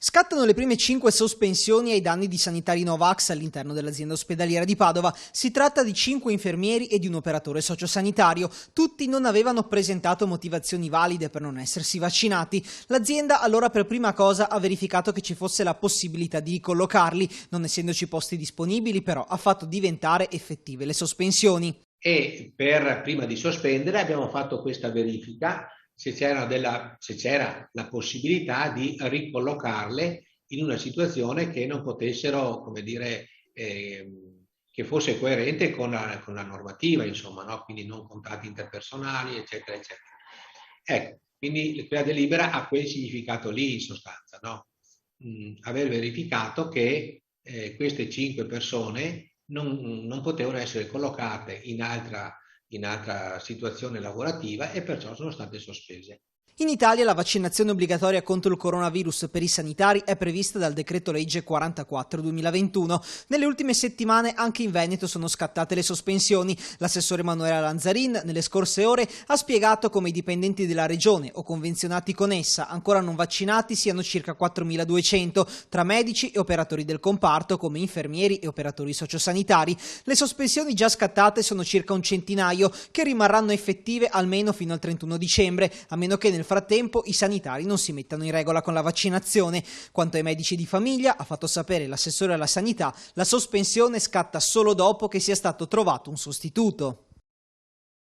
Scattano le prime 5 sospensioni ai danni di sanitari Novax all'interno dell'azienda ospedaliera di Padova. Si tratta di 5 infermieri e di un operatore sociosanitario. Tutti non avevano presentato motivazioni valide per non essersi vaccinati. L'azienda allora per prima cosa ha verificato che ci fosse la possibilità di ricollocarli. Non essendoci posti disponibili, però, ha fatto diventare effettive le sospensioni. E prima di sospendere abbiamo fatto questa verifica se c'era la possibilità di ricollocarle in una situazione che non potessero, come dire, che fosse coerente con la normativa, insomma, no? Quindi non contatti interpersonali, eccetera, eccetera. Ecco, quindi quella delibera ha quel significato lì, in sostanza, no? Aver verificato che queste 5 persone non potevano essere collocate in altra situazione lavorativa e perciò sono state sospese. In Italia la vaccinazione obbligatoria contro il coronavirus per i sanitari è prevista dal decreto legge 44/2021. Nelle ultime settimane anche in Veneto sono scattate le sospensioni. L'assessore Emanuela Lanzarin nelle scorse ore ha spiegato come i dipendenti della regione o convenzionati con essa ancora non vaccinati siano circa 4.200 tra medici e operatori del comparto come infermieri e operatori sociosanitari. Le sospensioni già scattate sono circa un centinaio che rimarranno effettive almeno fino al 31 dicembre, a meno che nel frattempo i sanitari non si mettano in regola con la vaccinazione. Quanto ai medici di famiglia, ha fatto sapere l'assessore alla sanità, la sospensione scatta solo dopo che sia stato trovato un sostituto.